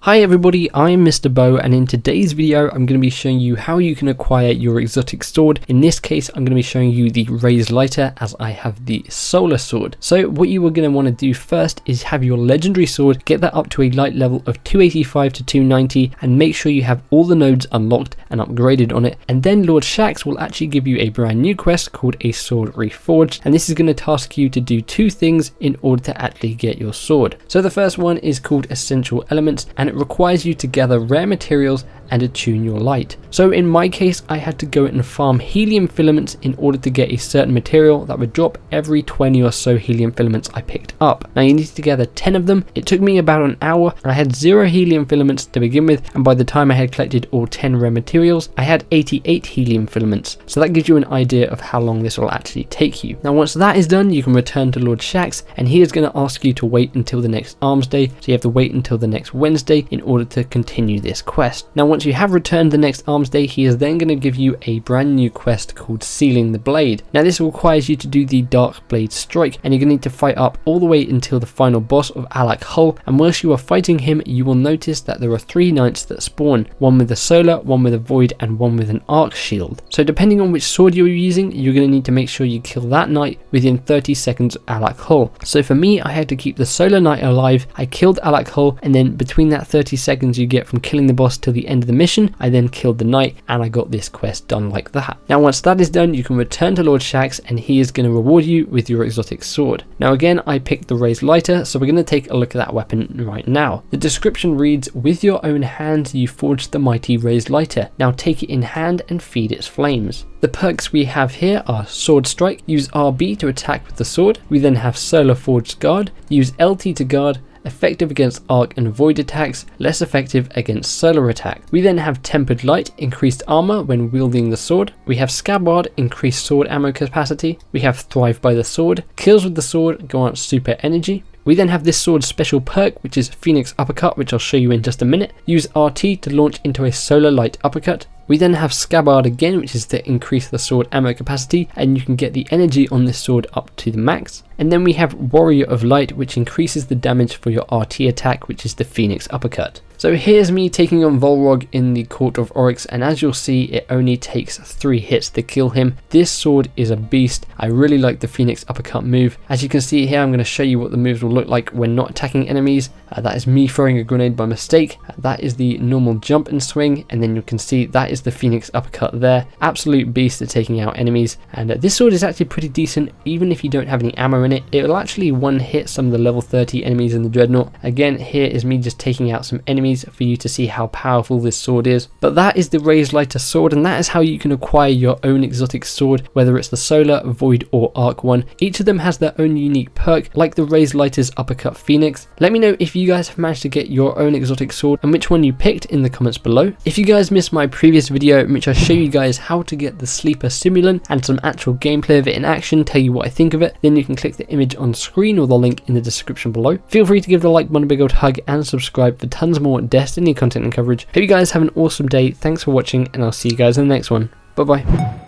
Hi everybody, I'm Mr. Bo, and in today's video I'm going to be showing you how you can acquire your exotic sword. In this case I'm going to be showing you the Raze-Lighter, as I have the solar sword. So what you are going to want to do first is have your legendary sword, get that up to a light level of 285 to 290, and make sure you have all the nodes unlocked and upgraded on it. And then Lord Shaxx will actually give you a brand new quest called a sword reforged, and this is going to task you to do two things in order to actually get your sword. So the first one is called essential elements, and it requires you to gather rare materials and attune your light. So in my case I had to go and farm helium filaments in order to get a certain material that would drop every 20 or so helium filaments I picked up. Now you need to gather 10 of them. It took me about an hour, and I had 0 helium filaments to begin with, and by the time I had collected all 10 rare materials I had 88 helium filaments. So that gives you an idea of how long this will actually take you. Now once that is done, you can return to Lord Shaxx, and he is going to ask you to wait until the next arms day, so you have to wait until the next Wednesday in order to continue this quest. Now once you have returned the next arms day, he is then going to give you a brand new quest called Sealing the Blade. Now this requires you to do the Dark Blade Strike, and you're going to need to fight up all the way until the final boss of Alak Hull, and whilst you are fighting him you will notice that there are 3 knights that spawn, one with a solar, one with a void, and one with an arc shield. So depending on which sword you're using, you're going to need to make sure you kill that knight within 30 seconds of Alak Hull. So for me, I had to keep the solar knight alive. I killed Alak Hull, and then between that 30 seconds you get from killing the boss till the end of the mission, I then killed the knight, and I got this quest done like that. Now once that is done, you can return to Lord Shaxx, and he is going to reward you with your exotic sword. Now again, I picked the Raze-Lighter, so we're going to take a look at that weapon right now. The description reads, "With your own hands you forged the mighty Raze-Lighter. Now take it in hand and feed its flames." The perks we have here are Sword Strike, use RB to attack with the sword. We then have Solar Forged Guard, use LT to guard, effective against arc and void attacks, less effective against solar attack. We then have Tempered Light, increased armor when wielding the sword. We have Scabbard, increased sword ammo capacity. We have Thrive by the Sword, kills with the sword grant super energy. We then have this sword's special perk, which is Phoenix Uppercut, which I'll show you in just a minute. Use RT to launch into a solar light uppercut. We then have Scabbard again, which is to increase the sword ammo capacity, and you can get the energy on this sword up to the max. And then we have Warrior of Light, which increases the damage for your RT attack, which is the Phoenix Uppercut. So here's me taking on Volrog in the Court of Oryx, and as you'll see, it only takes 3 hits to kill him. This sword is a beast. I really like the Phoenix Uppercut move. As you can see here, I'm going to show you what the moves will look like when not attacking enemies. That is me throwing a grenade by mistake. That is the normal jump and swing, and then you can see that is the Phoenix Uppercut there. Absolute beast at taking out enemies, and this sword is actually pretty decent. Even if you don't have any ammo in it, it will actually one hit some of the level 30 enemies in the Dreadnought. Again, here is me just taking out some enemies for you to see how powerful this sword is. But that is the Raze-Lighter sword, and that is how you can acquire your own exotic sword, whether it's the solar, void, or arc one. Each of them has their own unique perk, like the Raze-Lighter's Uppercut Phoenix. Let me know if you guys have managed to get your own exotic sword and which one you picked in the comments below. If you guys missed my previous video in which I show you guys how to get the Sleeper Simulant and some actual gameplay of it in action, tell you what I think of it, then you can click the image on screen or the link in the description below. Feel free to give the like button a big old hug and subscribe for tons more Destiny content and coverage. Hope you guys have an awesome day. Thanks for watching, and I'll see you guys in the next one. Bye bye.